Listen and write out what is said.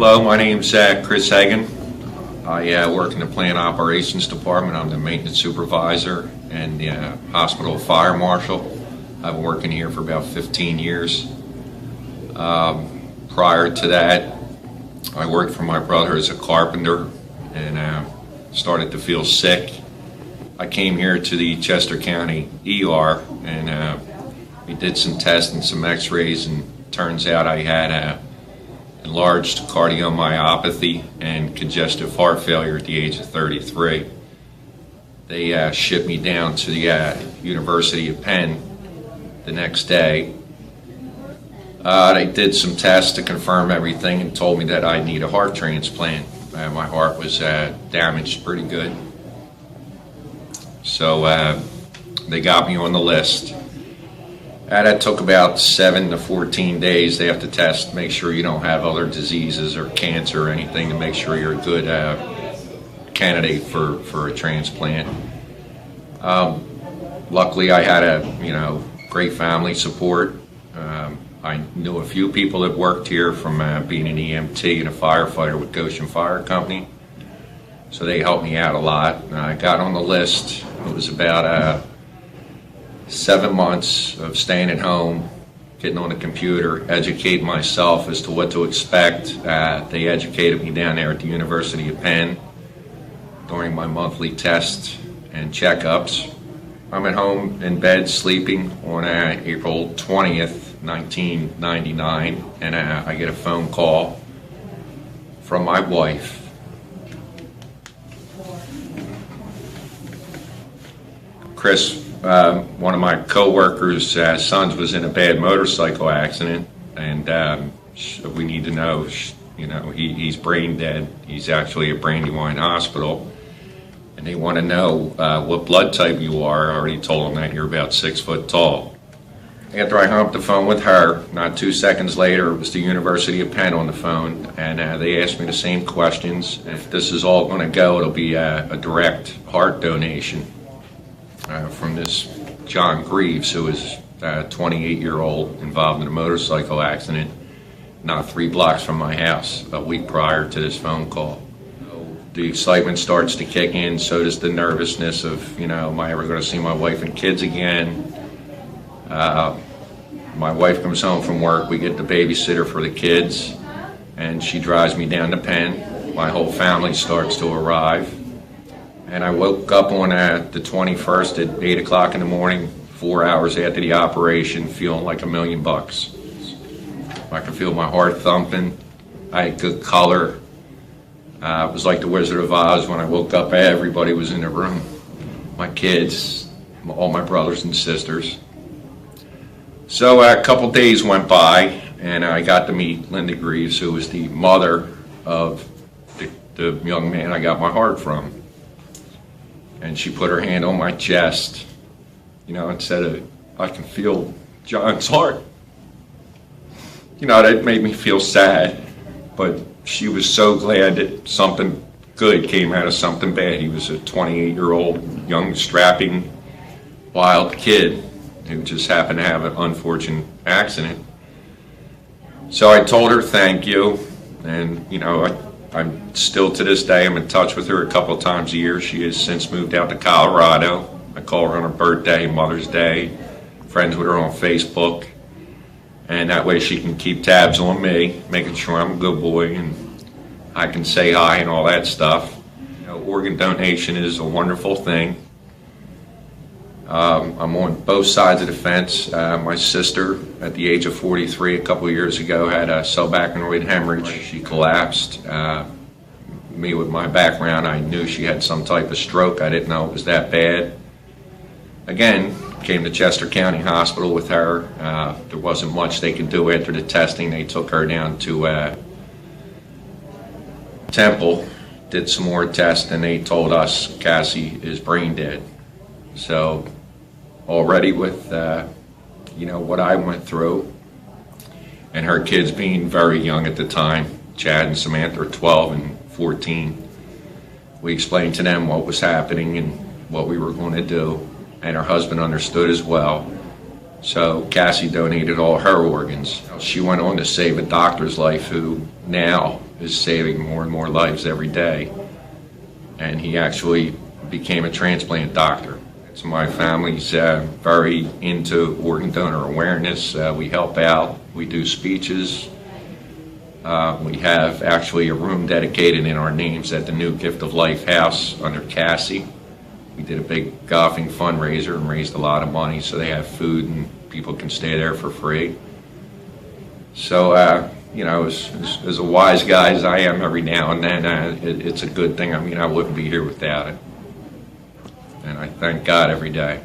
Hello, my name's Chris Hagan. I work in the plant operations department. I'm the maintenance supervisor and the hospital fire marshal. I've been working here for about 15 years. Prior to that, I worked for my brother as a carpenter and started to feel sick. I came here to the Chester County ER and we did some tests and some x-rays, and turns out I had enlarged cardiomyopathy and congestive heart failure at the age of 33. They shipped me down to the University of Penn the next day. They did some tests to confirm everything and told me that I need a heart transplant. My heart was damaged pretty good. So they got me on the list. That took about 7 to 14 days. They have to test, make sure you don't have other diseases or cancer or anything, to make sure you're a good candidate for a transplant. Luckily, I had a great family support. I knew a few people that worked here from being an EMT and a firefighter with Goshen Fire Company, so they helped me out a lot. I got on the list. It was about 7 months of staying at home, getting on the computer, educating myself as to what to expect. They educated me down there at the University of Penn during my monthly tests and checkups. I'm at home in bed sleeping on April 20th, 1999, and I get a phone call from my wife. Chris, one of my co-workers' sons was in a bad motorcycle accident, and we need to know, he's brain dead. He's actually at Brandywine Hospital, and they want to know what blood type you are. I already told them that you're about 6 foot tall. After I hung up the phone with her, not 2 seconds later, it was the University of Penn on the phone, and they asked me the same questions. If this is all going to go, it'll be a direct heart donation from this John Greaves, who was a 28-year-old involved in a motorcycle accident not 3 blocks from my house a week prior to this phone call. The excitement starts to kick in, so does the nervousness of, am I ever going to see my wife and kids again? My wife comes home from work, we get the babysitter for the kids, and she drives me down to Penn. My whole family starts to arrive. And I woke up on the 21st at 8 o'clock in the morning, 4 hours after the operation, feeling like $1 million. I could feel my heart thumping. I had good color. It was like the Wizard of Oz. When I woke up, everybody was in the room. My kids, all my brothers and sisters. So a couple days went by, and I got to meet Linda Greaves, who was the mother of the young man I got my heart from. And she put her hand on my chest, and said, I can feel John's heart. That made me feel sad, but she was so glad that something good came out of something bad. He was a 28-year-old, young, strapping, wild kid who just happened to have an unfortunate accident. So I told her thank you, and I'm still, to this day, I'm in touch with her a couple of times a year. She has since moved out to Colorado. I call her on her birthday, Mother's Day, friends with her on Facebook, and that way she can keep tabs on me, making sure I'm a good boy and I can say hi and all that stuff. Organ donation is a wonderful thing. I'm on both sides of the fence. My sister, at the age of 43, a couple of years ago, had a subarachnoid hemorrhage. She collapsed. Me, with my background, I knew she had some type of stroke. I didn't know it was that bad. Again, came to Chester County Hospital with her. There wasn't much they could do after the testing. They took her down to Temple, did some more tests, and they told us Cassie is brain dead. So already with what I went through, and her kids being very young at the time, Chad and Samantha are 12 and 14, we explained to them what was happening and what we were going to do, and her husband understood as well. So Cassie donated all her organs. She went on to save a doctor's life who now is saving more and more lives every day. And he actually became a transplant doctor. So my family's very into organ donor awareness. We help out, we do speeches. We have actually a room dedicated in our names at the new Gift of Life house under Cassie. We did a big golfing fundraiser and raised a lot of money so they have food and people can stay there for free. So, as a wise guy as I am every now and then, it's a good thing. I mean, I wouldn't be here without it. And I thank God every day.